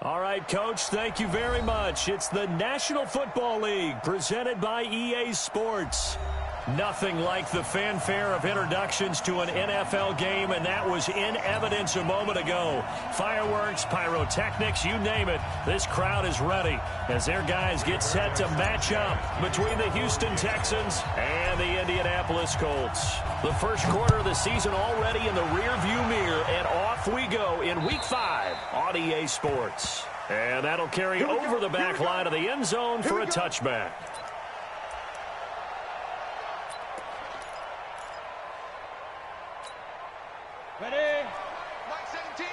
All right, Coach, thank you very much. It's the National Football League presented by EA Sports. Nothing like the fanfare of introductions to an NFL game, and that was in evidence a moment ago. Fireworks, pyrotechnics, you name it. This crowd is ready as their guys get set to match up between the Houston Texans and the Indianapolis Colts. The first quarter of the season already in the rearview mirror, and off we go in Week 5 on EA Sports. And that'll carry over the back line of the end zone for a touchback. Ready? Mike 17.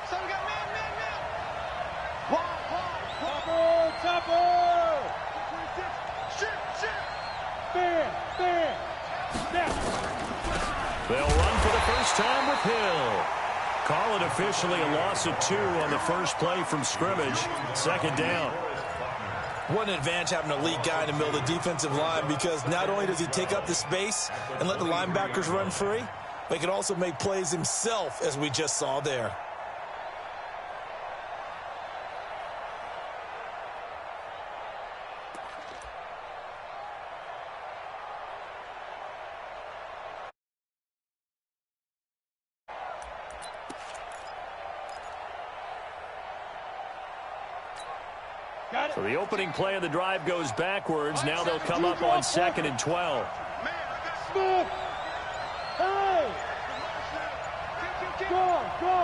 So we got man. Topper. Shoot. Fair. Snap. They'll run for the first time with Hill. Call it officially a loss of 2 on the first play from scrimmage. Second down. What an advantage having a lead guy in the middle of the defensive line, because not only does he take up the space and let the linebackers run free, but he can also make plays himself, as we just saw there. So the opening play of the drive goes backwards. Now they'll come up on 2nd and 12. Smith. Hey. Go. Go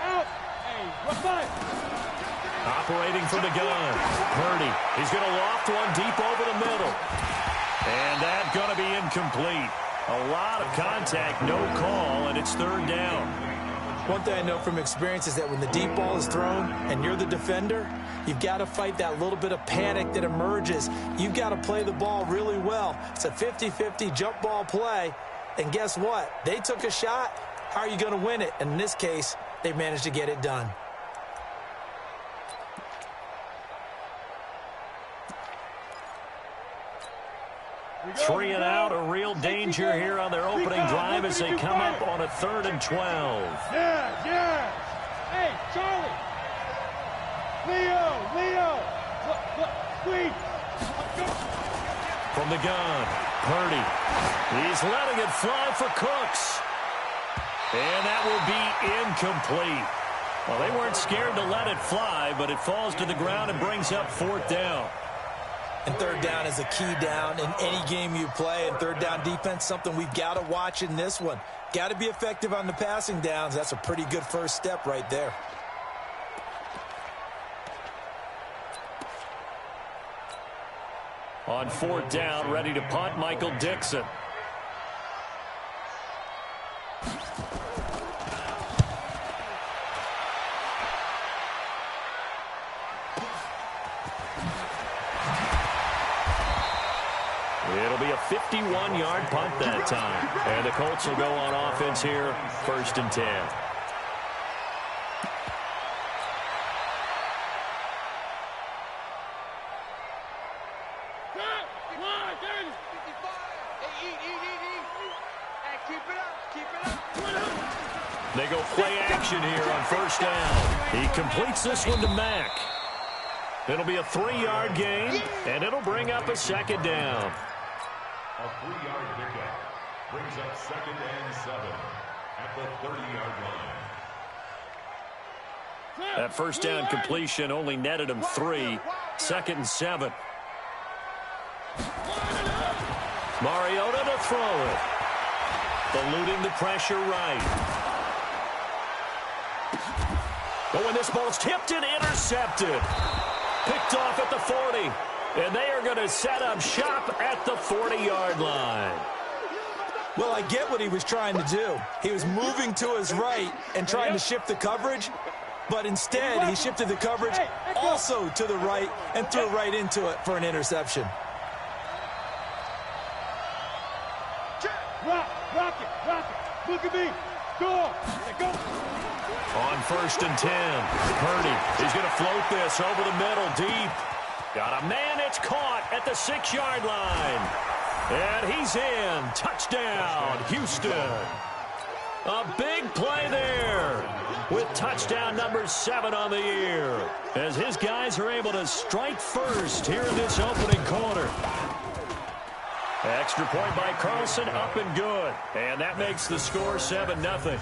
out. Hey, what's that? Operating from the gun. Purdy. He's going to loft one deep over the middle. And that's going to be incomplete. A lot of contact, no call, and it's 3rd down. One thing I know from experience is that when the deep ball is thrown and you're the defender, you've got to fight that little bit of panic that emerges. You've got to play the ball really well. It's a 50-50 jump ball play. And guess what? They took a shot. How are you going to win it? And in this case, they managed to get it done. Three and out, a real danger here on their opening drive as they come up on a 3rd and 12. Yeah. Hey, Charlie. Leo. Squeeze. From the gun, Purdy. He's letting it fly for Cooks. And that will be incomplete. Well, they weren't scared to let it fly, but it falls to the ground and brings up 4th down. And 3rd down is a key down in any game you play. And 3rd down defense, something we've got to watch in this one. Got to be effective on the passing downs. That's a pretty good first step right there. On 4th down, ready to punt, Michael Dixon. It'll be a 51-yard punt that time. And the Colts will go on offense here, 1st and 10. They go play action here on 1st down. He completes this one to Mack. It'll be a 3-yard gain, and it'll bring up a 2nd down. A 3-yard pickup brings up 2nd and 7 at the 30-yard line. That 1st down completion only netted him 3. 2nd and 7. Mariota to throw it. Eluding the pressure right. But when this ball's tipped and intercepted. Picked off at the 40. And they are going to set up shop at the 40-yard line. Well, I get what he was trying to do. He was moving to his right and trying to shift the coverage, but instead he shifted the coverage also to the right and threw right into it for an interception. Rock it. Look at me. Go. On 1st and 10, Purdy. He's going to float this over the middle deep. Got a man, it's caught at the 6-yard line. And he's in. Touchdown, Houston. A big play there with touchdown number 7 on the year as his guys are able to strike first here in this opening quarter. Extra point by Carlson, up and good. And that makes the score 7-0.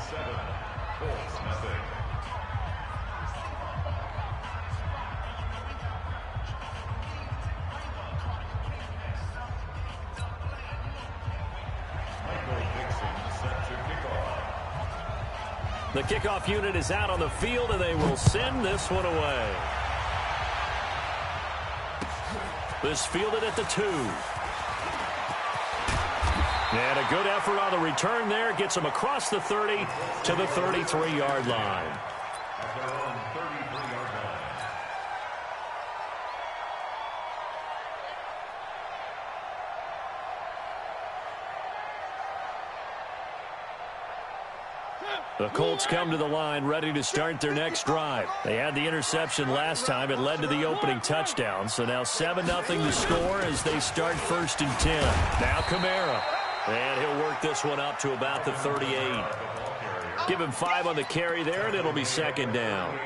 The kickoff unit is out on the field, and they will send this one away. This fielded at the 2. And a good effort on the return there. Gets him across the 30 to the 33-yard line. At their own 33-yard line. The Colts come to the line ready to start their next drive. They had the interception last time. It led to the opening touchdown. So now 7-0 to score as they start 1st and 10. Now Kamara. And he'll work this one up to about the 38. Give him 5 on the carry there, and it'll be 2nd down.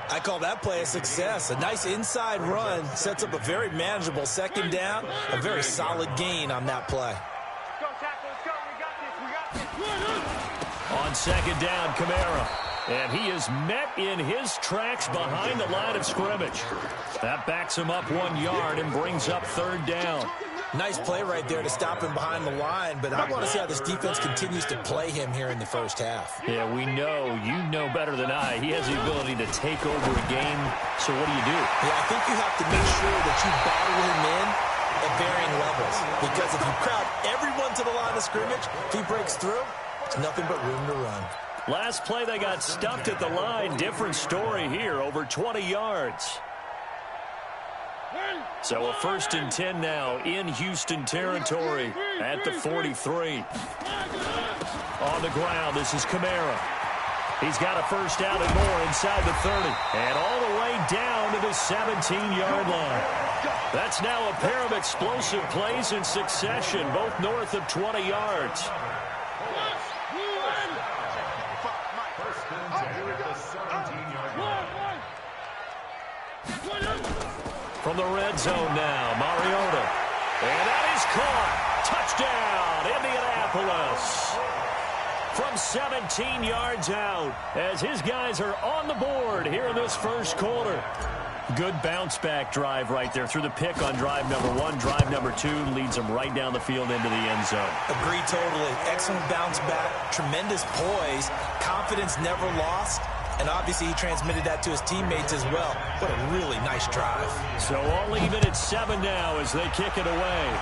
I call that play a success. A nice inside run sets up a very manageable 2nd down. A very solid gain on that play. Go, tackle, let's go. We got this. On 2nd down, Kamara. And he is met in his tracks behind the line of scrimmage. That backs him up 1 yard and brings up 3rd down. Nice play right there to stop him behind the line, but I want to see how this defense continues to play him here in the first half. Yeah, we know. You know better than I. He has the ability to take over a game. So what do you do? Yeah, I think you have to make sure that you battle him in at varying levels. Because if you crowd everyone to the line of scrimmage, if he breaks through, it's nothing but room to run. Last play, they got stuffed at the line. Different story here, over 20 yards. So a 1st and 10 now in Houston territory at the 43. On the ground, this is Kamara. He's got a 1st down and more inside the 30. And all the way down to the 17-yard line. That's now a pair of explosive plays in succession, both north of 20 yards. First and 10 at the 17-yard line. From the red zone now, Mariota. And that is caught. Touchdown, Indianapolis. From 17 yards out as his guys are on the board here in this 1st quarter. Good bounce-back drive right there through the pick on drive number 1. Drive number 2 leads them right down the field into the end zone. Agree totally. Excellent bounce back. Tremendous poise. Confidence never lost. And obviously he transmitted that to his teammates as well. What a really nice drive. So all even at 7 now as they kick it away.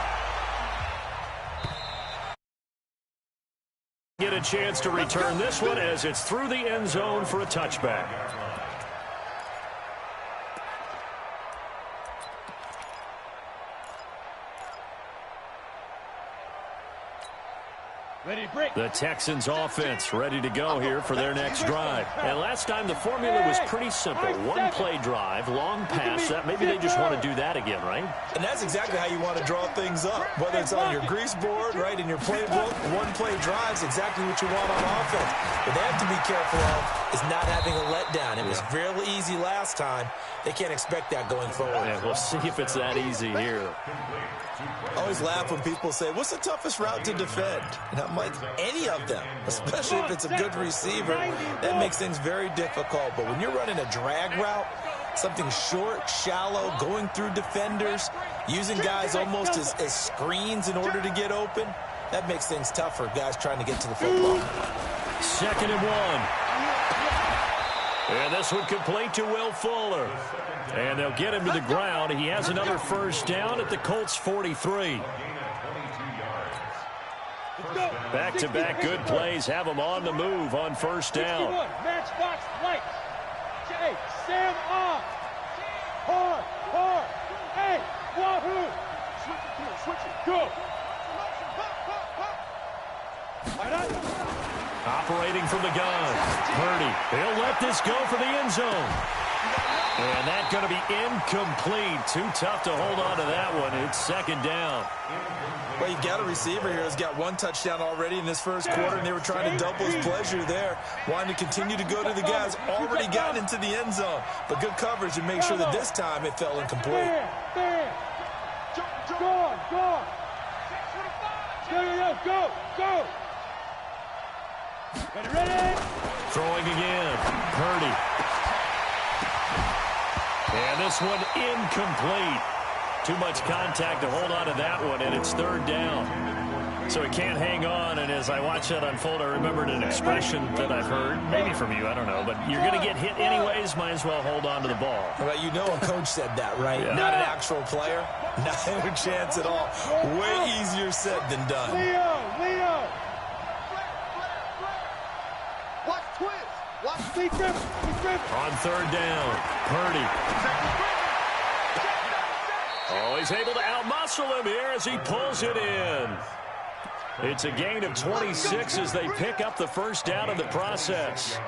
Get a chance to return this one as it's through the end zone for a touchback. Ready, break. The Texans offense ready to go here for their next drive. And last time the formula was pretty simple. 1-play drive, long pass. Maybe they just want to do that again, right? And that's exactly how you want to draw things up. Whether it's on your grease board, right, in your playbook, 1-play drives, exactly what you want on offense. What they have to be careful of is not having a letdown. It was real easy last time. They can't expect that going forward. Yeah, we'll see if it's that easy here. I always laugh when people say, what's the toughest route to defend? And I'm like, any of them, especially if it's a good receiver. That makes things very difficult. But when you're running a drag route, something short, shallow, going through defenders, using guys almost as screens in order to get open, that makes things tough for guys trying to get to the football. 2nd and 1. And this one complete to Will Fuller. And they'll get him to the ground. He has another 1st down at the Colts 43. Back-to-back good plays have him on the move on 1st down. Matchbox light. Hey, Sam off. Hard. Hey, wahoo. Switch it. Go. Operating from the gun. Purdy. He'll let this go for the end zone. And that's going to be incomplete. Too tough to hold on to that one. It's second down. Well, you've got a receiver here who's got one touchdown already in this first quarter, and they were trying to double his pleasure there, wanting to continue to go to the guys already gotten into the end zone. But good coverage to make sure that this time it fell incomplete. Go! Ready? Throwing again. Purdy. And this one incomplete. Too much contact to hold on to that one, and it's third down. So he can't hang on, and as I watch that unfold, I remembered an expression that I've heard, maybe from you, I don't know, but you're going to get hit anyways, might as well hold on to the ball. Well, you know a coach said that, right? Yeah. Not an actual player. Not a chance at all. Way easier said than done. Leo! Watch twist! Watch me grip! On third down, Purdy. Oh, he's able to outmuscle him here as he pulls it in. It's a gain of 26 as they pick up the first down in the process.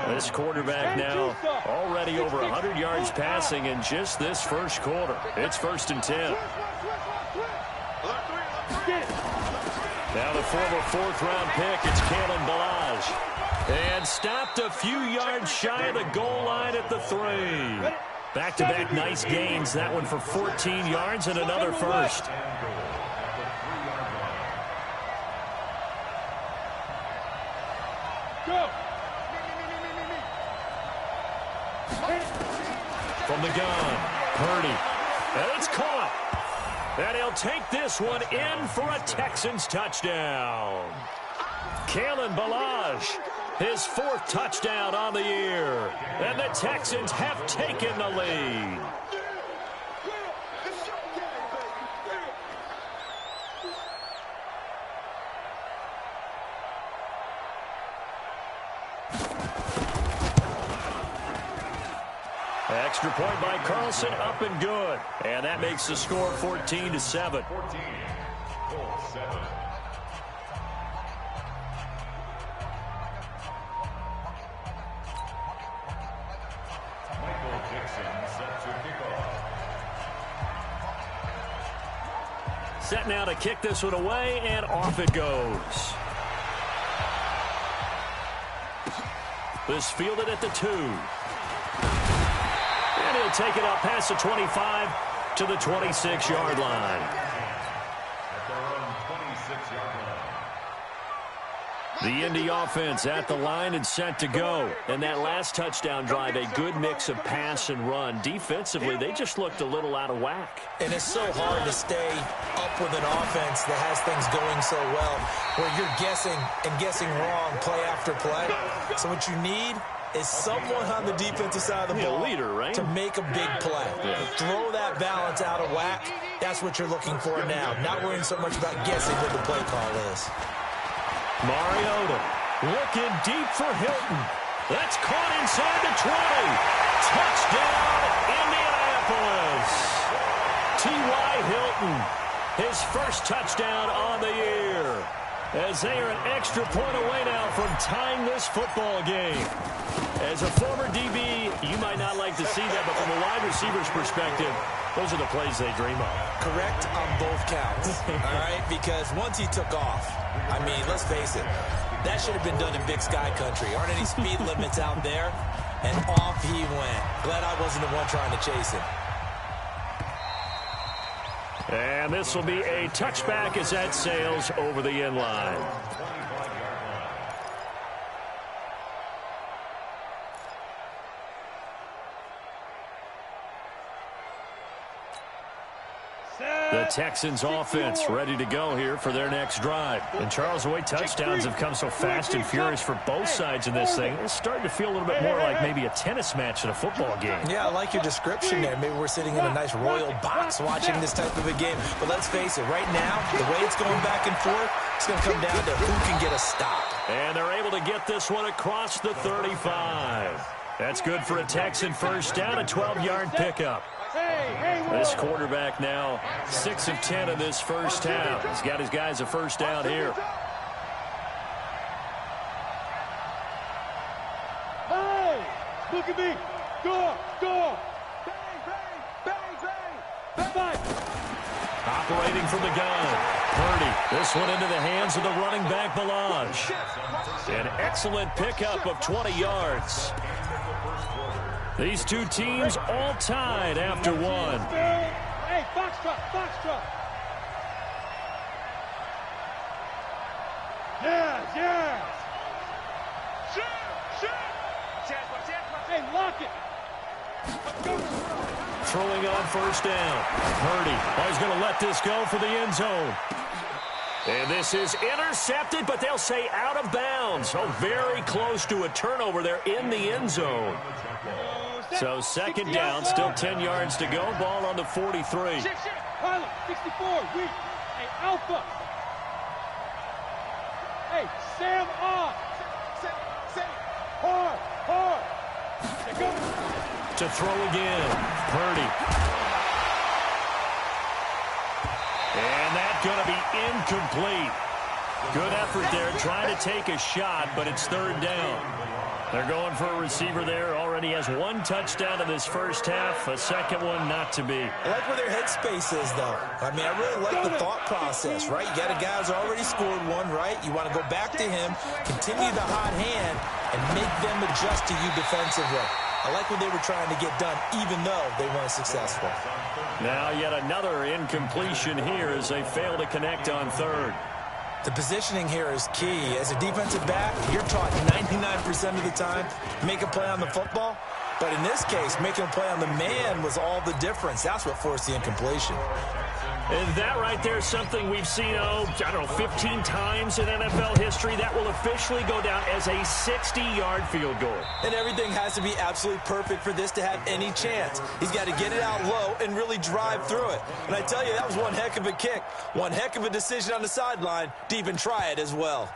This quarterback now already over 100 yards passing in just this first quarter. It's 1st and 10. Now the former 4th-round pick, it's KellyLambert15's. And stopped a few yards shy of the goal line at the 3. Back-to-back nice gains. That one for 14 yards and another first. From the gun, Purdy. And it's caught. And he'll take this one in for a Texans touchdown. KellyLambert15's, his 4th touchdown on the year. And the Texans have taken the lead. Extra point by Carlson, up and good. And that makes the score 14-7. 14-7. Set now to kick this one away, and off it goes. This fielded at the 2. And he'll take it up past the 25 to the 26-yard line. At their own 26-yard line. The Indy offense at the line and set to go. And that last touchdown drive, a good mix of pass and run. Defensively, they just looked a little out of whack. And it's so hard to stay up with an offense that has things going so well, where you're guessing and guessing wrong play after play. So what you need is someone on the defensive side of the ball, leader, right? to make a big play. Yeah. Throw that balance out of whack. That's what you're looking for now. Not worrying so much about guessing what the play call is. Mariota looking deep for Hilton. That's caught inside the 20. Touchdown, Indianapolis. T.Y. Hilton, his first touchdown on the year. As they are an extra point away now from tying this football game. As a former DB, you might not like to see that, but from a wide receiver's perspective, those are the plays they dream of. Correct on both counts, all right? Because once he took off, I mean, let's face it, that should have been done in Big Sky country. Aren't any speed limits out there? And off he went. Glad I wasn't the one trying to chase him. And this will be a touchback as that sails over the end line. The Texans offense ready to go here for their next drive. And Charles, the way touchdowns have come so fast and furious for both sides in this thing, it's starting to feel a little bit more like maybe a tennis match in a football game. Yeah, I like your description there. Maybe we're sitting in a nice royal box watching this type of a game. But let's face it, right now, the way it's going back and forth, it's going to come down to who can get a stop. And they're able to get this one across the 35. That's good for a Texan first down, a 12-yard pickup. This quarterback now 6 of 10 in this first half. He's got his guys a first down here. Look at me. Go. Bang, bang. Operating from the gun. Purdy. This one into the hands of the running back, Melange. An excellent pickup of 20 yards. These two teams all tied after one. Hey, foxtrot. Yes. Shoot. Hey, lock it. Throwing on first down. Purdy. He's going to let this go for the end zone. And this is intercepted, but they'll say out of bounds. Oh, very close to a turnover there in the end zone. So second down, still 10 yards to go. Ball on the 43. Pilot, 64, weak. Hey, Alpha. Hey, Sam off. Hard. Go. To throw again. Purdy. And that's going to be incomplete. Good effort there, trying to take a shot, but it's third down. They're going for a receiver there. Already has one touchdown in this first half. A second one not to be. I like where their headspace is, though. I mean, I really like the thought process, right? You got a guy who's already scored one, right? You want to go back to him, continue the hot hand, and make them adjust to you defensively. I like what they were trying to get done, even though they weren't successful. Now yet another incompletion here as they fail to connect on third. The positioning here is key. As a defensive back, you're taught 99% of the time, make a play on the football. But in this case, making a play on the man was all the difference. That's what forced the incompletion. And that right there is something we've seen, 15 times in NFL history. That will officially go down as a 60-yard field goal. And everything has to be absolutely perfect for this to have any chance. He's got to get it out low and really drive through it. And I tell you, that was one heck of a kick. One heck of a decision on the sideline to even try it as well.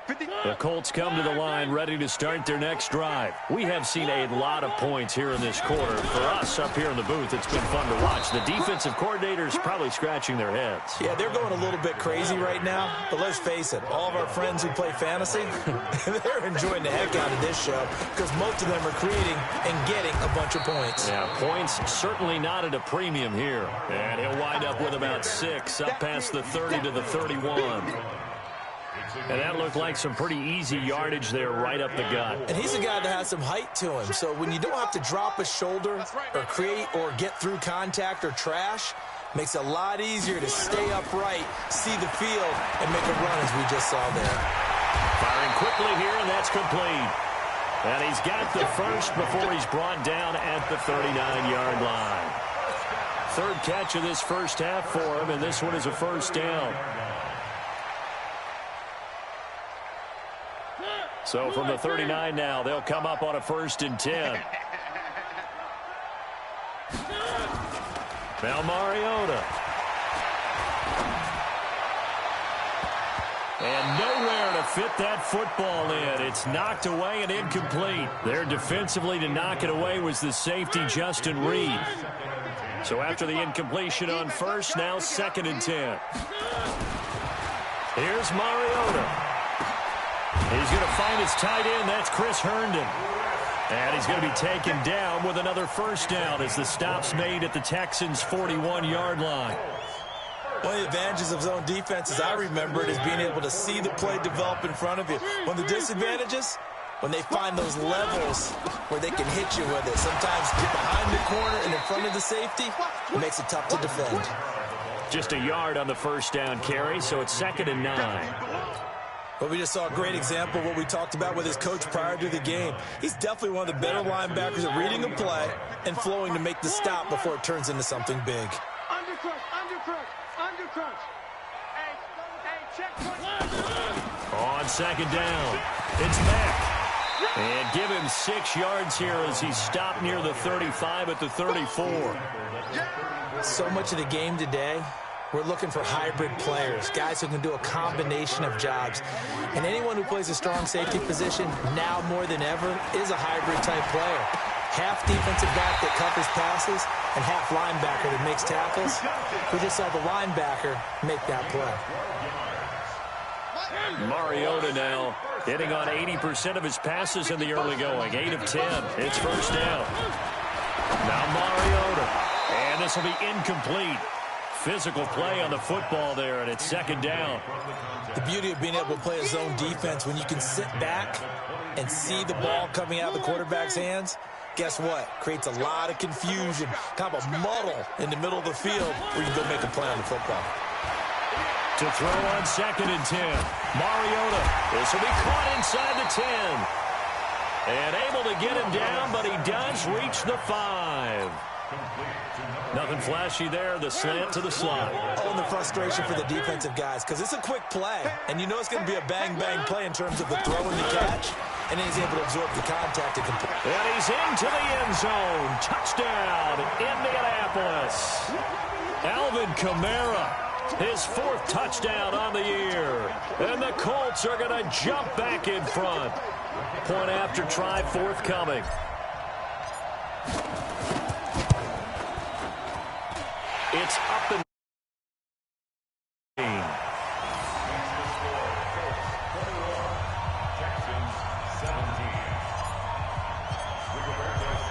The Colts come to the line ready to start their next drive. We have seen a lot of points here in this quarter. For us up here in the booth, it's been fun to watch. The defensive coordinators probably scratching their heads. Yeah, they're going a little bit crazy right now. But let's face it, all of our friends who play fantasy, they're enjoying the heck out of this show because most of them are creating and getting a bunch of points. Yeah, points certainly not at a premium here. And he'll wind up with about 6 up past the 30 to the 31. And that looked like some pretty easy yardage there right up the gut. And he's a guy that has some height to him. So when you don't have to drop a shoulder or create or get through contact or trash, makes it a lot easier to stay upright, see the field, and make a run as we just saw there. Firing quickly here, and that's complete. And he's got the first before he's brought down at the 39-yard line. Third catch of this first half for him, and this one is a first down. So from the 39 now, they'll come up on a 1st and 10. Now Mariota. And nowhere to fit that football in. It's knocked away and incomplete. There defensively to knock it away was the safety, Justin Reed. So after the incompletion on first, now 2nd and 10. Here's Mariota. He's going to find his tight end. That's Chris Herndon. And he's going to be taken down with another first down as the stop's made at the Texans' 41-yard line. One of the advantages of zone defense, as I remember it, is being able to see the play develop in front of you. One of the disadvantages, when they find those levels where they can hit you with it. Sometimes behind the corner and in front of the safety, it makes it tough to defend. Just a yard on the first down carry, so it's 2nd and 9. But we just saw a great example of what we talked about with his coach prior to the game. He's definitely one of the better linebackers at reading a play and flowing to make the stop before it turns into something big. Undercrunch. Hey, check. On 2nd down, it's Mack. And give him 6 yards here as he's stopped near the 35 at the 34. So much of the game today, we're looking for hybrid players, guys who can do a combination of jobs. And anyone who plays a strong safety position, now more than ever, is a hybrid-type player. Half defensive back that covers passes and half linebacker that makes tackles. We just saw the linebacker make that play. Mariota now hitting on 80% of his passes in the early going. 8 of 10. It's first down. Now Mariota. And this will be incomplete. Physical play on the football there, and it's second down. The beauty of being able to play a zone defense, when you can sit back and see the ball coming out of the quarterback's hands, guess what? Creates a lot of confusion, kind of a muddle in the middle of the field where you can go make a play on the football. To throw on second and 10. Mariota. This will be caught inside the 10. And able to get him down, but he does reach the 5. Nothing flashy there. The slant to the slot. Oh, and the frustration for the defensive guys, because it's a quick play, and you know it's going to be a bang-bang play in terms of the throw and the catch, and then he's able to absorb the contact and complete. And he's into the end zone. Touchdown, Indianapolis. Alvin Kamara, his 4th touchdown on the year. And the Colts are going to jump back in front. Point after try forthcoming. It's up and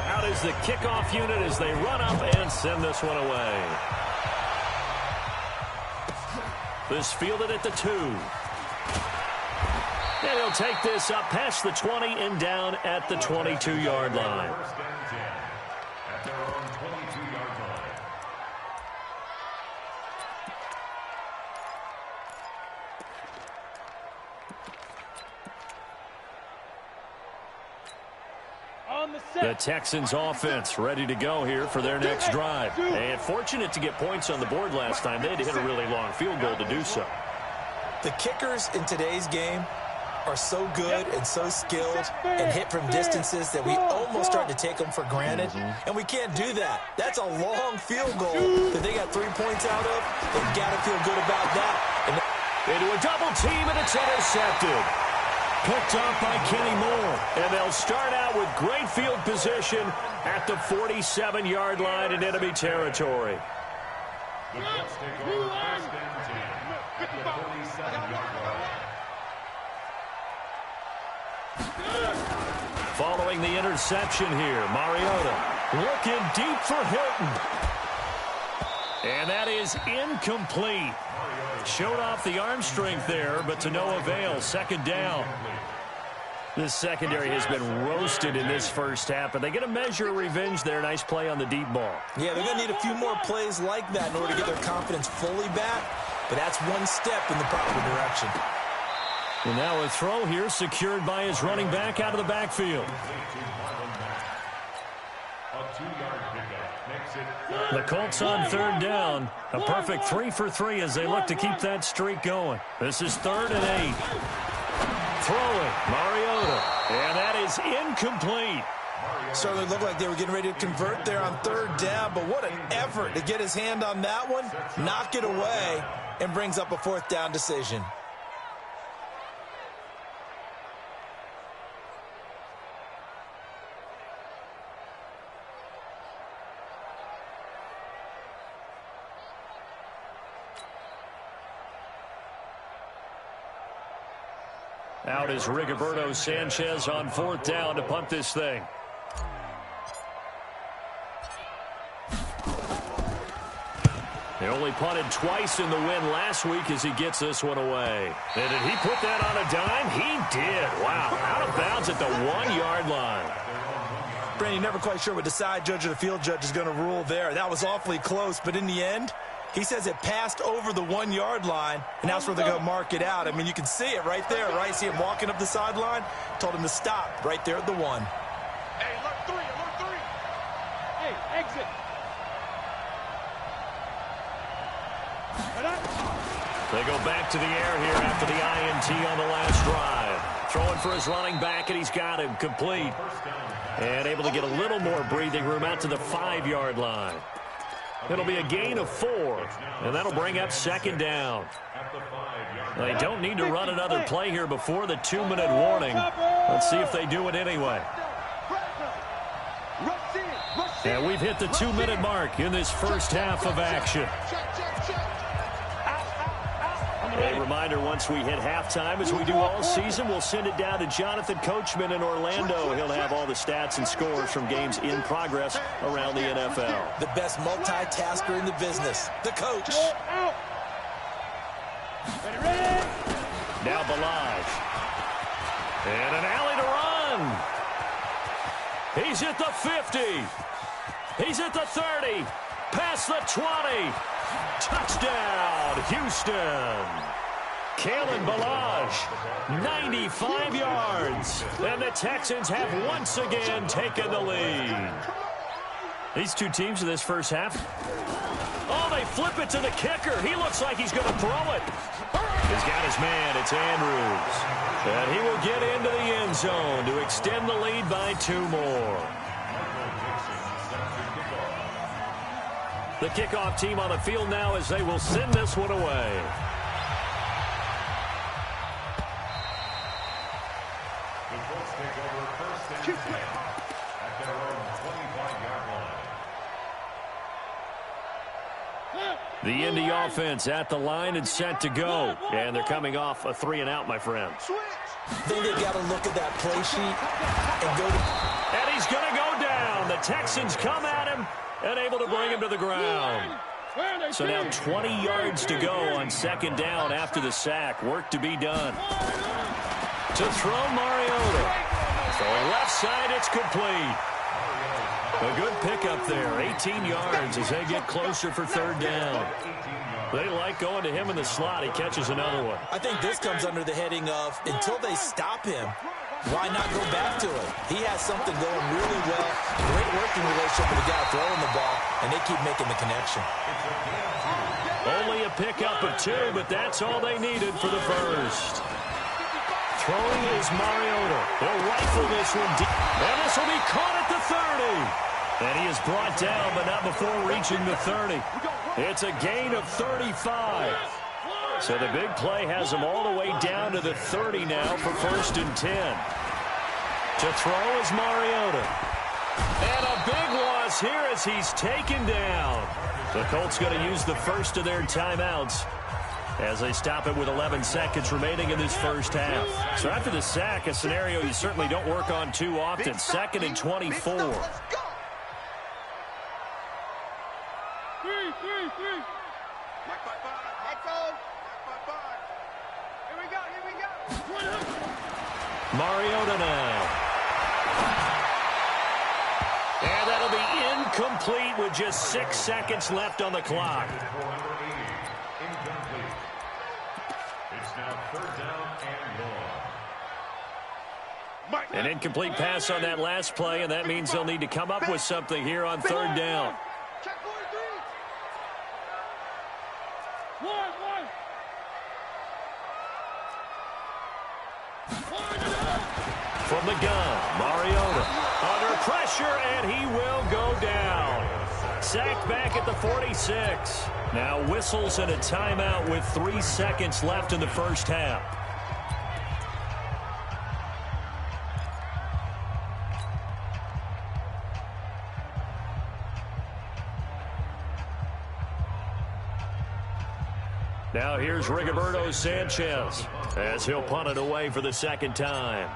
out is the kickoff unit as they run up and send this one away. This fielded at the 2. And he'll take this up past the 20 and down at the 22-yard line. At their own 22-yard line. The Texans offense ready to go here for their next drive. And fortunate to get points on the board last time. They had to hit a really long field goal to do so. The kickers in today's game are so good and so skilled and hit from distances that we almost start to take them for granted. And we can't do that. That's a long field goal that they got 3 points out of. They've got to feel good about that. Into a double team, and it's intercepted. Picked up by Kenny Moore. And they'll start out with great field position at the 47-yard line in enemy territory. The Colts take over first and 10 at the 47-yard line. Following the interception here, Mariota looking deep for Hilton. And that is incomplete. Showed off the arm strength there, but to no avail. Second down. This secondary has been roasted in this first half, but they get a measure of revenge there. Nice play on the deep ball. Yeah, they're going to need a few more plays like that in order to get their confidence fully back, but that's one step in the proper direction. And now a throw here secured by his running back out of the backfield. The Colts on third down. A perfect 3 for 3 as they look to keep that streak going. This is 3rd and 8. Throwing, Mariota. And that is incomplete. Certainly looked like they were getting ready to convert there on 3rd down, but what an effort to get his hand on that one, knock it away, and brings up a 4th down decision. Out is Rigoberto Sanchez on 4th down to punt this thing. He only punted twice in the win last week as he gets this one away. And did he put that on a dime? He did. Wow. Out of bounds at the 1-yard line. Brandon, you're never quite sure what the side judge or the field judge is going to rule there. That was awfully close, but in the end, he says it passed over the 1-yard line, and that's where they're going to mark it out. I mean, you can see it right there, right? See him walking up the sideline? Told him to stop right there at the 1. Hey, alert 3, alert 3. Hey, exit. They go back to the air here after the INT on the last drive. Throwing for his running back, and he's got him complete. And able to get a little more breathing room out to the 5-yard line. It'll be a gain of 4, and that'll bring up 2nd down. They don't need to run another play here before the 2-minute warning. Let's see if they do it anyway. And we've hit the 2-minute mark in this first half of action. A reminder, once we hit halftime, as we do all season, we'll send it down to Jonathan Coachman in Orlando. He'll have all the stats and scores from games in progress around the NFL. The best multitasker in the business, the coach. Now Balaj. And an alley to run. He's at the 50. He's at the 30. Past the 20. Touchdown, Houston. Kalen Balaj, 95 yards. And the Texans have once again taken the lead. These two teams in this first half. Oh, they flip it to the kicker. He looks like he's going to throw it. He's got his man. It's Andrews. And he will get into the end zone to extend the lead by 2 more. The kickoff team on the field now as they will send this one away. The Colts take over first and 10 at their own 25-yard line. The Indy offense at the line and set to go. And they're coming off a 3-and-out, my friend. Then they got to look at that play sheet and go to... And he's going to go down. The Texans come at him and able to bring him to the ground. So now 20 yards to go on second down after the sack. Work to be done. To throw Mariota. Throwing left side, it's complete. A good pickup there. 18 yards as they get closer for third down. They like going to him in the slot. He catches another one. I think this comes under the heading of, until they stop him, why not go back to it? He has something going really well. Great working relationship with the guy throwing the ball, and they keep making the connection. Only a pickup of 2, but that's all they needed for the first. Throwing is Mariota. They'll rifle this one deep. And this will be caught at the 30. And he is brought down, but not before reaching the 30. It's a gain of 35. So the big play has him all the way down to the 30 now for first and 10. To throw is Mariota. And a big loss here as he's taken down. The Colts going to use the first of their timeouts as they stop it with 11 seconds remaining in this first half. So after the sack, a scenario you certainly don't work on too often. Second and 24. Mariota now. And that'll be incomplete with just 6 seconds left on the clock. It's now third down and long. An incomplete pass on that last play, and that means they'll need to come up with something here on third down. From the gun, Mariota under pressure, and he will go down. Sacked back at the 46. Now whistles and a timeout with 3 seconds left in the first half. Now here's Rigoberto Sanchez as he'll punt it away for the second time.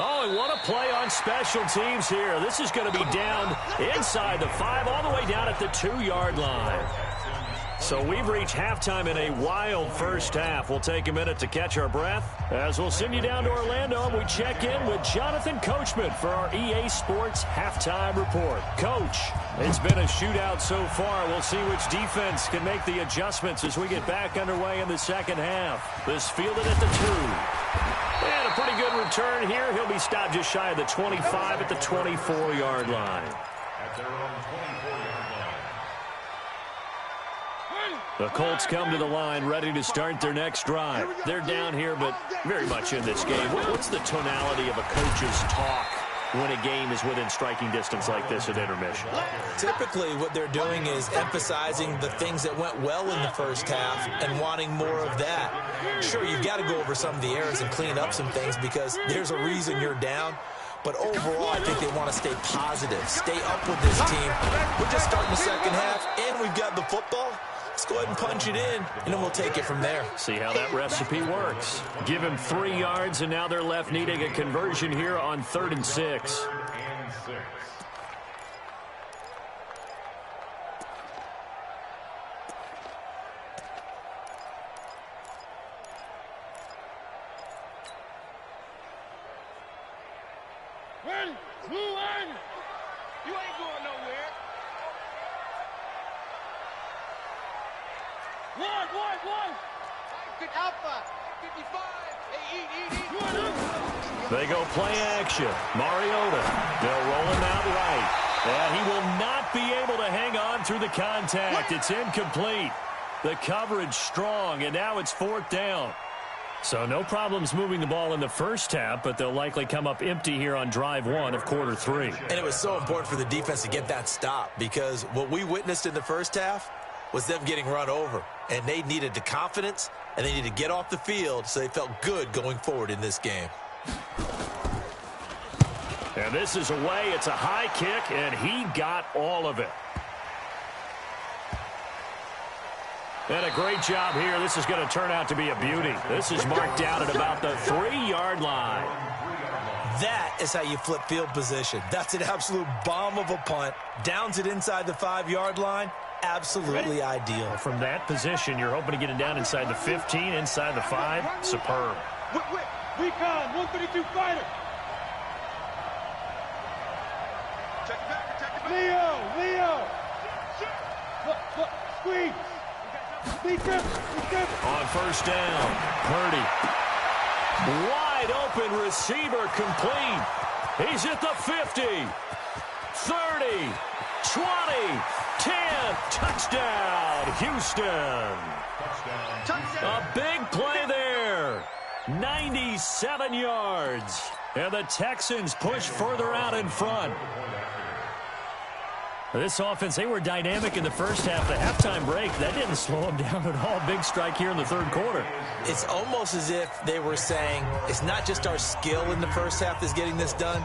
Oh, and what a play on special teams here. This is going to be down inside the 5, all the way down at the 2-yard line. So we've reached halftime in a wild first half. We'll take a minute to catch our breath as we'll send you down to Orlando and we check in with Jonathan Coachman for our EA Sports Halftime Report. Coach, it's been a shootout so far. We'll see which defense can make the adjustments as we get back underway in the second half. This fielded at the 2. And a pretty good return here. He'll be stopped just shy of the 25 at the 24-yard line. At their own 24-yard line. The Colts come to the line ready to start their next drive. They're down here, but very much in this game. What's the tonality of a coach's talk when a game is within striking distance like this at intermission? Typically, what they're doing is emphasizing the things that went well in the first half and wanting more of that. Sure, you've got to go over some of the errors and clean up some things because there's a reason you're down. But overall, I think they want to stay positive, stay up with this team. We're just starting the second half, and we've got the football. Let's go ahead and punch it in, and then we'll take it from there. See how that recipe works. Give him 3 yards, and now they're left needing a conversion here on 3rd and 6. Ready? Move on. You ain't going nowhere. One. Alpha, 55. Hey, eat. They go play action. Mariota. They'll roll him out right. And he will not be able to hang on through the contact. It's incomplete. The coverage strong, and now it's 4th down. So no problems moving the ball in the first half, but they'll likely come up empty here on drive 1 of quarter 3. And it was so important for the defense to get that stop, because what we witnessed in the first half was them getting run over. And they needed the confidence, and they needed to get off the field so they felt good going forward in this game. And this is away. It's a high kick, and he got all of it. And a great job here. This is going to turn out to be a beauty. This is marked down at about the 3-yard line. That is how you flip field position. That's an absolute bomb of a punt. Downs it inside the 5-yard line. Absolutely ideal. From that position, you're hoping to get it down inside the 15, inside the 5. Superb. Recon, 132 fighter. Check it back. Leo. Look, squeeze. On 1st down, Purdy. Wide open receiver complete. He's at the 50, 30, 20, 10. Touchdown, Houston. A big play there. 97 yards. And the Texans push further out in front. This offense, they were dynamic in the first half. The halftime break, that didn't slow them down at all. Big strike here in the 3rd quarter. It's almost as if they were saying, it's not just our skill in the first half that's getting this done,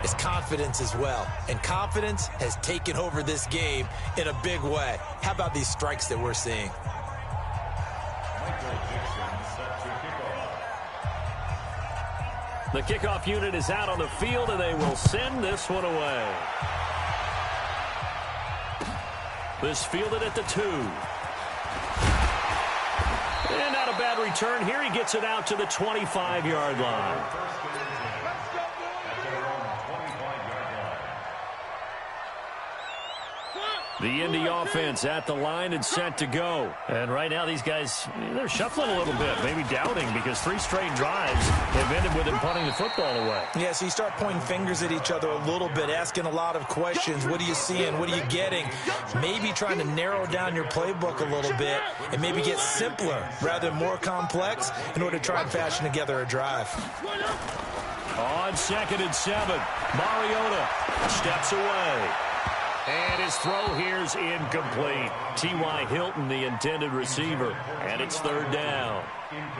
it's confidence as well. And confidence has taken over this game in a big way. How about these strikes that we're seeing? The kickoff unit is out on the field, and they will send this one away. This fielded at the 2. And not a bad return here. He gets it out to the 25-yard line. The Indy offense at the line and set to go. And right now these guys, they're shuffling a little bit, maybe doubting, because 3 straight drives have ended with him punting the football away. Yeah, so you start pointing fingers at each other a little bit, asking a lot of questions. What are you seeing? What are you getting? Maybe trying to narrow down your playbook a little bit and maybe get simpler rather than more complex in order to try and fashion together a drive. On 2nd and 7, Mariota steps away. And his throw here's incomplete. T.Y. Hilton, the intended receiver. And it's 3rd down.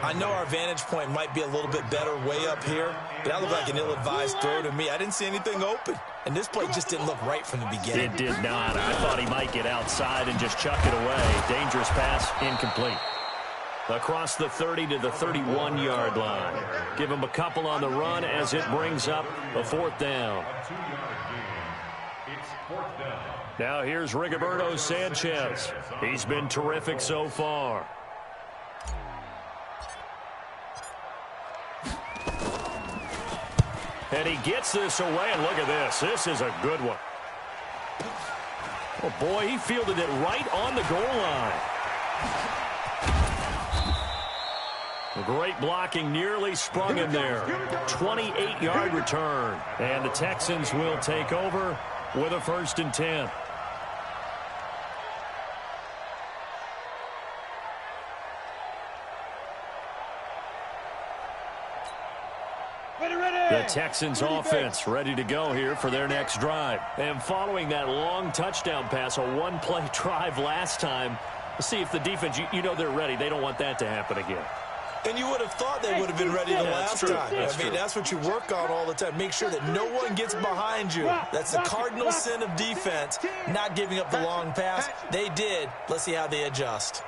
I know our vantage point might be a little bit better way up here, but that looked like an ill-advised throw to me. I didn't see anything open. And this play just didn't look right from the beginning. It did not. I thought he might get outside and just chuck it away. Dangerous pass, incomplete. Across the 30 to the 31-yard line. Give him a couple on the run as it brings up a 4th down. Now here's Rigoberto Sanchez. He's been terrific so far. And he gets this away, and look at this. This is a good one. Oh, boy, he fielded it right on the goal line. Great blocking, nearly sprung him there. 28-yard return. And the Texans will take over with a 1st and 10. The Texans offense ready to go here for their next drive. And following that long touchdown pass, a 1-play drive last time, let's see if the defense, you know they're ready. They don't want that to happen again. And you would have thought they would have been ready the last time. That's what you work on all the time. Make sure that no one gets behind you. That's the cardinal sin of defense, not giving up the long pass. They did. Let's see how they adjust.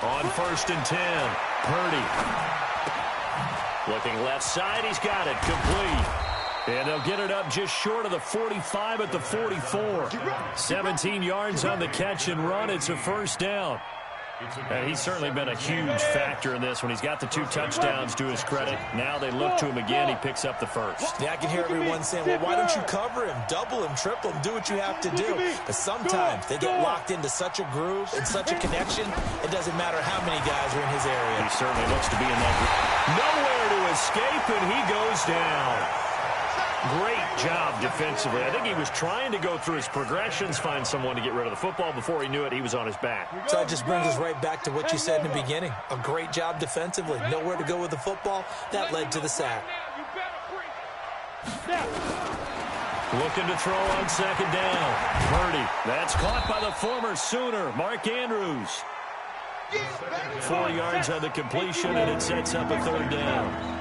On 1st and 10, Purdy. Looking left side, he's got it. Complete. And they'll get it up just short of the 45 at the 44. 17 yards on the catch and run. It's a first down. And he's certainly been a huge factor in this when he's got the 2 touchdowns to his credit. Now they look to him again. He picks up the first. Yeah, I can hear everyone saying, well, why don't you cover him, double him, triple him, do what you have to do. But sometimes they get locked into such a groove and such a connection, it doesn't matter how many guys are in his area. He certainly looks to be in that group. Nowhere to escape, and he goes down. Great job defensively. I think he was trying to go through his progressions, find someone to get rid of the football. Before he knew it, he was on his back. So that just brings us right back to what you said in the beginning. A great job defensively. Nowhere to go with the football. That led to the sack. Looking to throw on 2nd down. Purdy. That's caught by the former Sooner, Mark Andrews. 4 yards on the completion, and it sets up a 3rd down.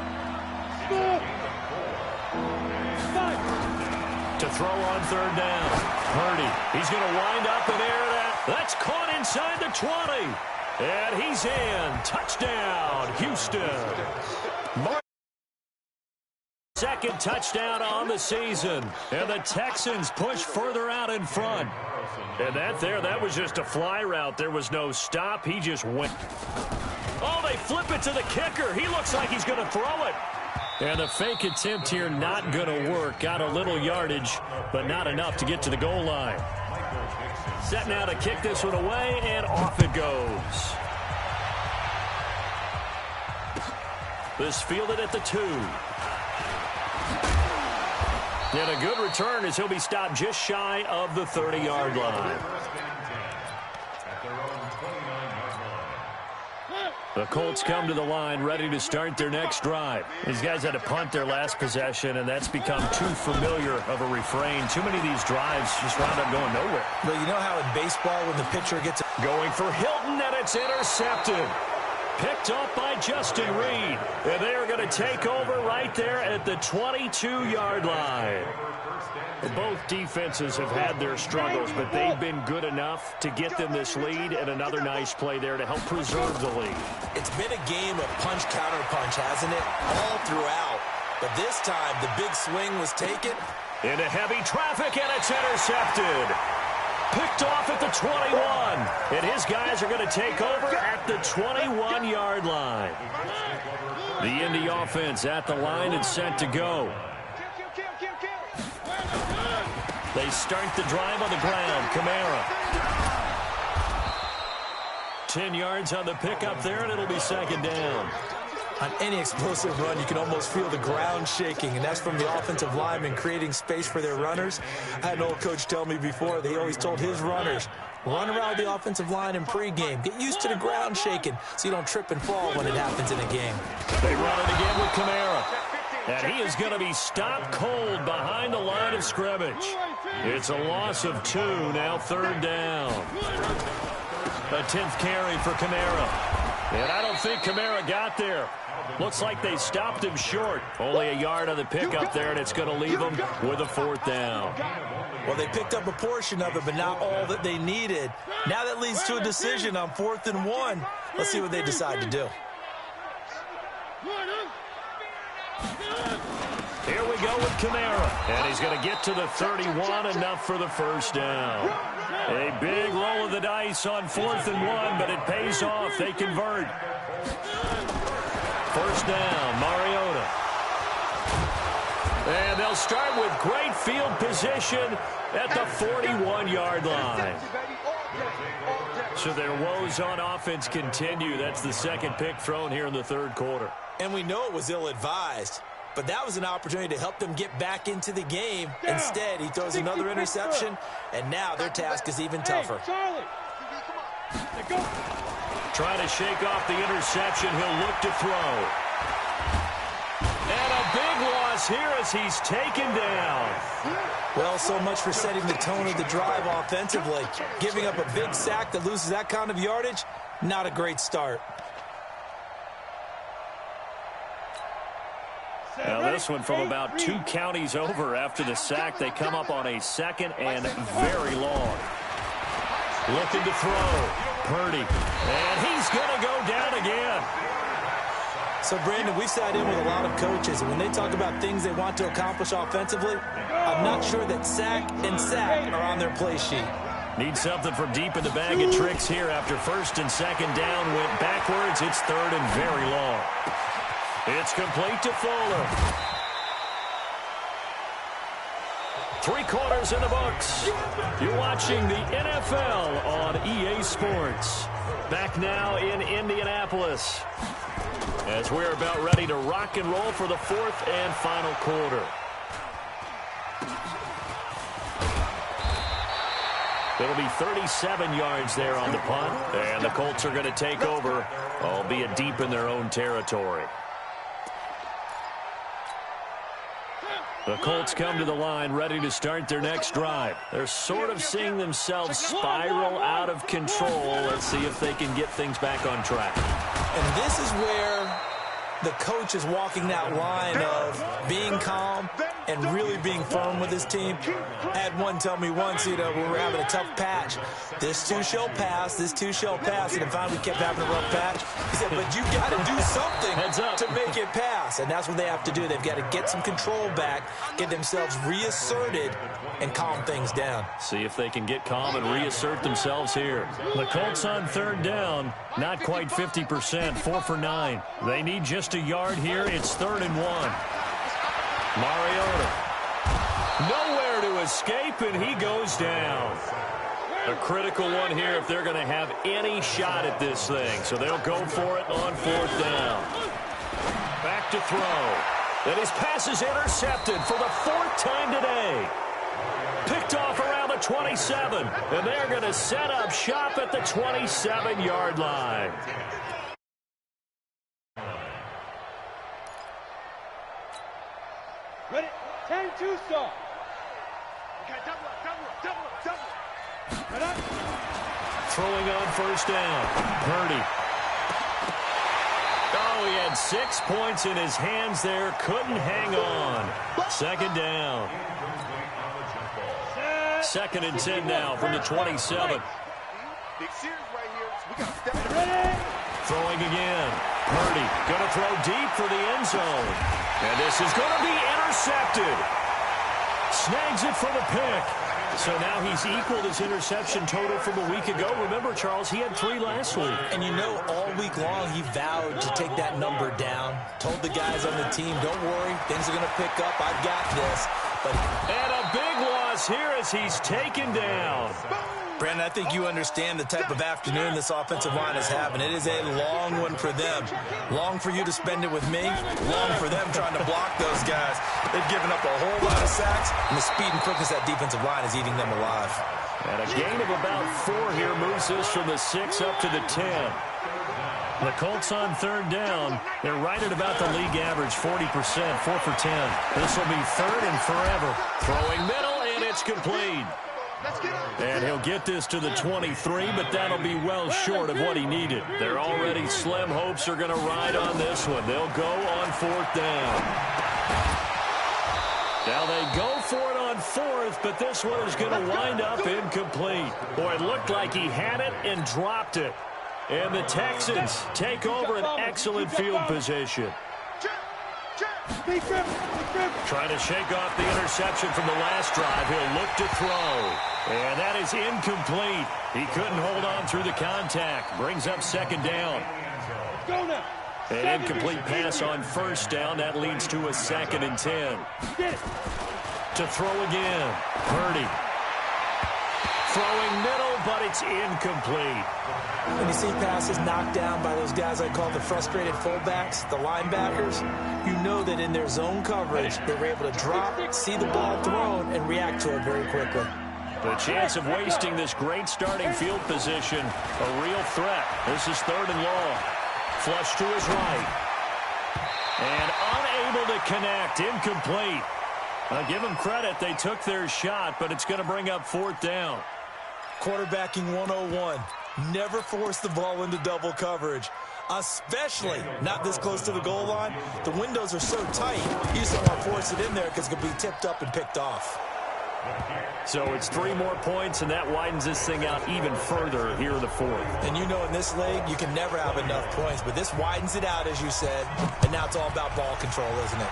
To throw on 3rd down. Purdy. He's going to wind up and air that. That's caught inside the 20. And he's in. Touchdown, Houston. 2nd touchdown on the season. And the Texans push further out in front. And that was just a fly route. There was no stop. He just went. Oh, they flip it to the kicker. He looks like he's going to throw it. And the fake attempt here not going to work. Got a little yardage, but not enough to get to the goal line. Set now to kick this one away, and off it goes. This fielded at the 2. And a good return as he'll be stopped just shy of the 30-yard line. The Colts come to the line ready to start their next drive. These guys had to punt their last possession, and that's become too familiar of a refrain. Too many of these drives just wound up going nowhere. Well, you know how in baseball when the pitcher gets going for Hilton, and it's intercepted. Picked off by Justin Reed. And they are going to take over right there at the 22-yard line. Both defenses have had their struggles, but they've been good enough to get them this lead, and another nice play there to help preserve the lead. It's been a game of punch-counter-punch, hasn't it? All throughout. But this time, the big swing was taken. Into heavy traffic, and it's intercepted. Picked off at the 21. And his guys are going to take over at the 21-yard line. The Indy offense at the line and set to go. They start the drive on the ground. Kamara. 10 yards on the pickup there, and it'll be 2nd down. On any explosive run, you can almost feel the ground shaking, and that's from the offensive linemen creating space for their runners. I had an old coach tell me before, they always told his runners, run around the offensive line in pregame. Get used to the ground shaking so you don't trip and fall when it happens in a game. They run it again with Kamara. And he is going to be stopped cold behind the line of scrimmage. It's a loss of 2, now 3rd down. A 10th carry for Kamara. And I don't think Kamara got there. Looks like they stopped him short. Only a yard on the pickup there, and it's going to leave them with a 4th down. Well, they picked up a portion of it, but not all that they needed. Now that leads to a decision on 4th and 1. Let's see what they decide to do. Here we go with Kamara. And he's going to get to the 31, enough for the 1st down. A big roll of the dice on 4th and 1, but it pays off. They convert. 1st down, Mariota. And they'll start with great field position at the 41-yard line. So their woes on offense continue. That's the 2nd pick thrown here in the 3rd quarter. And we know it was ill-advised, but that was an opportunity to help them get back into the game. Instead, he throws another interception, and now their task is even tougher. Trying to shake off the interception. He'll look to throw. And a big loss here as he's taken down. Well, so much for setting the tone of the drive offensively. Giving up a big sack that loses that kind of yardage, not a great start. Now this one from about 2 counties over. After the sack, they come up on a 2nd and very long. Looking to throw. Purdy. And he's going to go down again. So, Brandon, we sat in with a lot of coaches, and when they talk about things they want to accomplish offensively, I'm not sure that sack and sack are on their play sheet. Need something from deep in the bag of tricks here after 1st and 2nd down went backwards. It's 3rd and very long. It's complete to Fuller. 3 quarters in the books. You're watching the NFL on EA Sports. Back now in Indianapolis, as we're about ready to rock and roll for the 4th and final quarter. It'll be 37 yards there on the punt, and the Colts are going to take over, albeit deep in their own territory. The Colts come to the line ready to start their next drive. They're sort of seeing themselves spiral out of control. Let's see if they can get things back on track. And this is where the coach is walking that line of being calm and really being firm with his team. I had one tell me once, when we were having a tough patch, this too shall pass, this too shall pass, and finally we kept having a rough patch. He said, but you got to do something to make it pass, and that's what they have to do. They've got to get some control back, get themselves reasserted, and calm things down. See if they can get calm and reassert themselves here. The Colts on 3rd down, not quite 50%, 4 for 9. They need just a yard here. It's 3rd and 1. Mariota. Nowhere to escape, and he goes down. A critical one here if they're going to have any shot at this thing. So they'll go for it on 4th down. Back to throw. And his pass is intercepted for the 4th time today. Picked off around the 27. And they're going to set up shop at the 27-yard line. Ready? 10-2 start. Okay, double. Throwing on 1st down. Purdy. Oh, he had 6 points in his hands there. Couldn't hang on. 2nd down. 2nd and 10 now from the 27. Big series right here. We got to step it. Ready? Throwing again. Purdy going to throw deep for the end zone. And this is going to be intercepted. Snags it for the pick. So now he's equaled his interception total from a week ago. Remember, Charles, he had 3 last week. And all week long he vowed to take that number down. Told the guys on the team, don't worry, things are going to pick up. I've got this. And a big loss here as he's taken down. Brandon, I think you understand the type of afternoon this offensive line is having. It is a long one for them. Long for you to spend it with me. Long for them trying to block those guys. They've given up a whole lot of sacks, and the speed and quickness of that defensive line is eating them alive. And a gain of about 4 here moves us from the 6 up to the 10. The Colts on 3rd down. They're right at about the league average, 40%, 4 for 10. This will be 3rd and forever. Throwing middle, and it's complete. And he'll get this to the 23, but that'll be well short of what he needed. Their already slim hopes are going to ride on this one. They'll go on 4th down. Now they go for it on 4th, but this one is going to wind up incomplete. Boy, it looked like he had it and dropped it. And the Texans take over an excellent field position. Trying to shake off the interception from the last drive. He'll look to throw. And that is incomplete. He couldn't hold on through the contact. Brings up 2nd down. An incomplete pass on 1st down. That leads to a 2nd and 10. To throw again. Purdy. Throwing middle, but it's incomplete. When you see passes knocked down by those guys I call the frustrated fullbacks, the linebackers, you know that in their zone coverage, they were able to drop, see the ball thrown, and react to it very quickly. The chance of wasting this great starting field position, a real threat. This is 3rd and long. Flush to his right. And unable to connect, incomplete. I'll give them credit. They took their shot, but it's going to bring up 4th down. Quarterbacking 101. Never force the ball into double coverage. especially not this close to the goal line. The windows are so tight, you just don't want to force it in there because it could be tipped up and picked off. So it's 3 more points, and that widens this thing out even further here in the fourth. And you know in this league, you can never have enough points, but this widens it out, as you said, and now it's all about ball control, isn't it?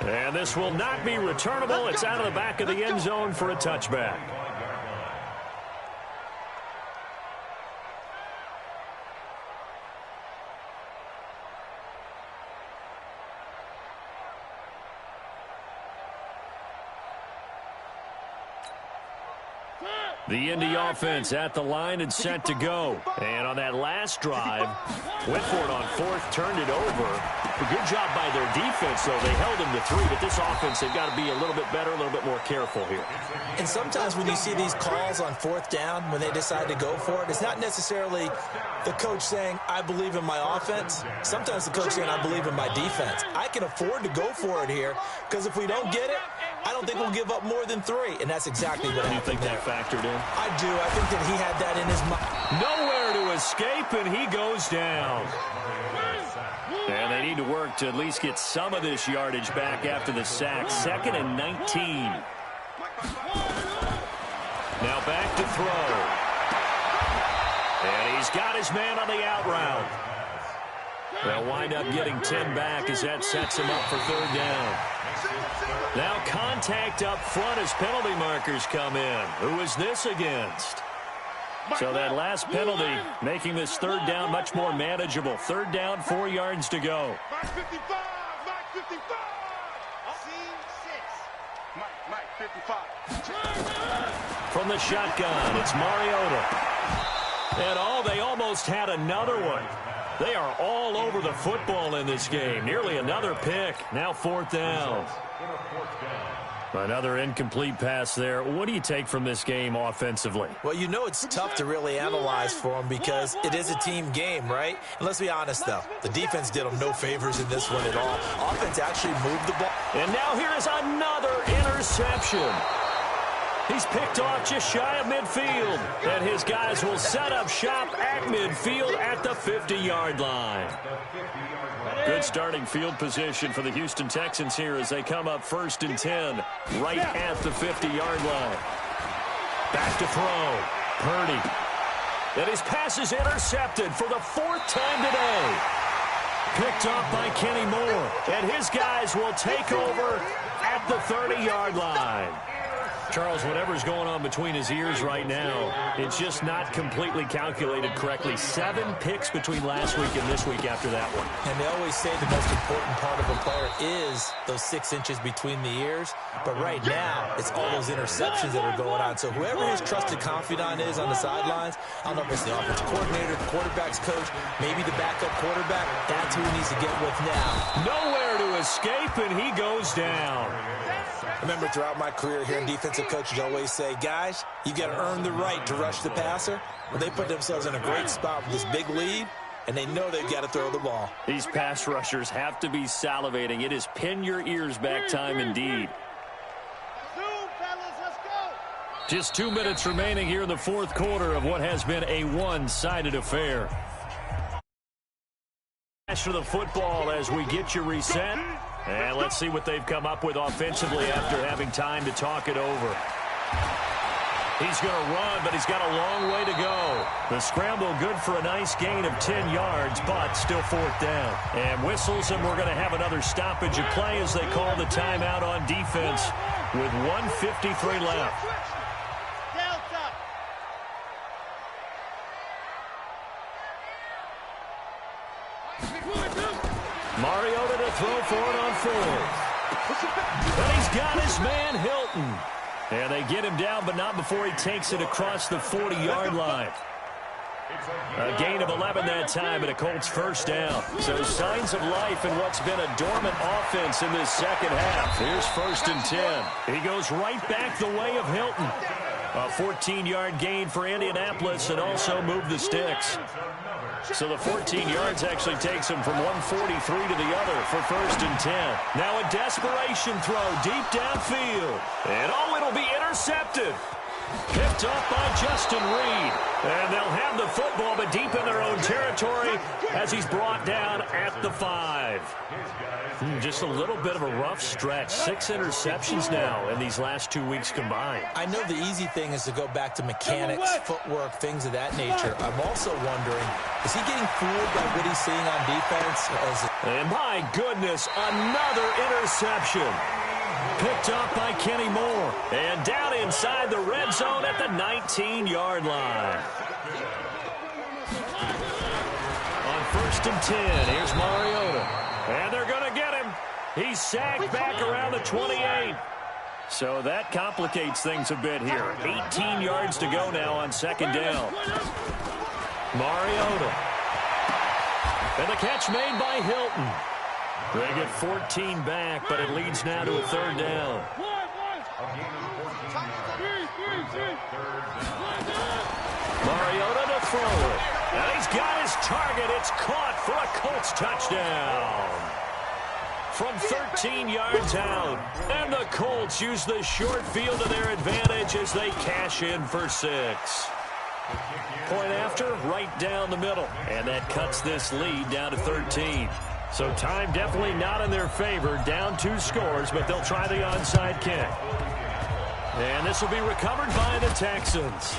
And this will not be returnable. It's out of the back of the end zone for a touchback. The Indy offense at the line and set to go. And on that last drive, went for it on fourth, turned it over. A good job by their defense, though. They held them to 3, but this offense, they've got to be a little bit better, a little bit more careful here. And sometimes when you see these calls on fourth down, when they decide to go for it, it's not necessarily the coach saying, I believe in my offense. Sometimes the coach saying, I believe in my defense. I can afford to go for it here, because if we don't get it, I don't think we'll give up more than 3, and that's exactly what happened. You think that factored in? I do. I think that he had that in his mind. Nowhere to escape, and he goes down. And they need to work to at least get some of this yardage back after the sack. 2nd and 19. Now back to throw. And he's got his man on the out route. They'll wind up getting 10 back as that sets him up for 3rd down. Now contact up front as penalty markers come in. Who is this against? So that last penalty making this 3rd down much more manageable. 3rd down, 4 yards to go. Mike 55, Mike 55. Scene 6. Mike 55. From the shotgun, it's Mariota. And they almost had another one. They are all over the football in this game. Nearly another pick. Now 4th down. Another incomplete pass there. What do you take from this game offensively? Well, you know it's tough to really analyze for them because it is a team game, right? And let's be honest, though. The defense did them no favors in this one at all. Offense actually moved the ball. And now here is another interception. He's picked off just shy of midfield. And his guys will set up shop at midfield at the 50-yard line. Good starting field position for the Houston Texans here as they come up 1st and 10 right at the 50-yard line. Back to throw. Purdy. And his pass is intercepted for the 4th time today. Picked off by Kenny Moore. And his guys will take over at the 30-yard line. Charles, whatever's going on between his ears right now, it's just not completely calculated correctly. 7 picks between last week and this week after that one. And they always say the most important part of a player is those 6 inches between the ears. But right now, it's all those interceptions that are going on. So whoever his trusted confidant is on the sidelines, I don't know if it's the offensive coordinator, the quarterback's coach, maybe the backup quarterback, that's who he needs to get with now. Nowhere to escape, and he goes down. Remember, throughout my career here, defensive coaches always say, guys, you got to earn the right to rush the passer. Well, they put themselves in a great spot with this big lead, and they know they've got to throw the ball. These pass rushers have to be salivating. It is pin your ears back time indeed. Just 2 minutes remaining here in the 4th quarter of what has been a one-sided affair. For the football as we get you reset. And let's see what they've come up with offensively after having time to talk it over. He's going to run, but he's got a long way to go. The scramble good for a nice gain of 10 yards, but still 4th down. And whistles, and we're going to have another stoppage of play as they call the timeout on defense with 1:53 left. Mariota to throw for it on 4th. And he's got his man Hilton. And they get him down, but not before he takes it across the 40-yard line. A gain of 11 that time, and a Colts 1st down. So signs of life in what's been a dormant offense in this 2nd half. Here's 1st and 10. He goes right back the way of Hilton. A 14-yard gain for Indianapolis and also move the sticks. So the 14 yards actually takes him from 143 to the other for 1st and 10. Now a desperation throw deep downfield. And it'll be intercepted. Picked off by Justin Reed. And they'll have the football, but deep in their own territory as he's brought down at the 5. Just a little bit of a rough stretch. 6 interceptions now in these last 2 weeks combined. I know the easy thing is to go back to mechanics, footwork, things of that nature. I'm also wondering, is he getting fooled by what he's seeing on defense? And my goodness, another interception. Picked up by Kenny Moore. And down inside the red zone at the 19-yard line. On 1st and 10, here's Mariota. And they're going to get him. He's sagged back around the 28. So that complicates things a bit here. 18 yards to go now on 2nd down. Mariota. And the catch made by Hilton. They get 14 back, but it leads now to a 3rd down. Mariota to throw it. And he's got his target. It's caught for a Colts touchdown. From 13 yards out. And the Colts use the short field to their advantage as they cash in for 6. Point after, right down the middle. And that cuts this lead down to 13. So time definitely not in their favor. Down 2 scores, but they'll try the onside kick. And this will be recovered by the Texans.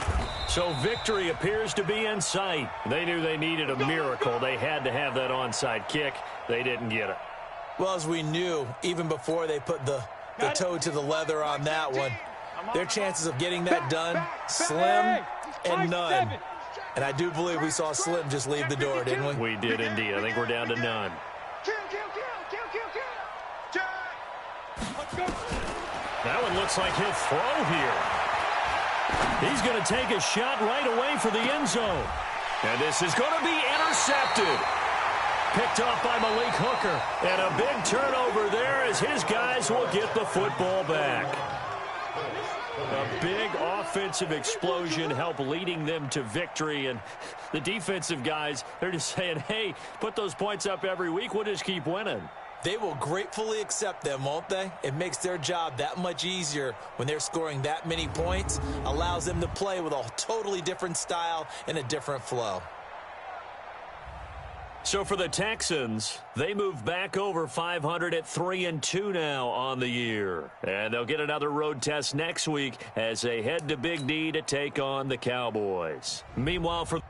So victory appears to be in sight. They knew they needed a miracle. They had to have that onside kick. They didn't get it. Well, as we knew, even before they put the toe to the leather on that one, their chances of getting that done, slim and none. And I do believe we saw Slim just leave the door, didn't we? We did indeed. I think we're down to none. That one looks like he'll throw here. He's going to take a shot right away for the end zone. And this is going to be intercepted. Picked off by Malik Hooker. And a big turnover there as his guys will get the football back. A big offensive explosion helped leading them to victory. And the defensive guys, they're just saying, hey, put those points up every week. We'll just keep winning. They will gratefully accept them, won't they? It makes their job that much easier when they're scoring that many points. Allows them to play with a totally different style and a different flow. So for the Texans, they move back over 500 at 3-2 now on the year. And they'll get another road test next week as they head to Big D to take on the Cowboys. Meanwhile, for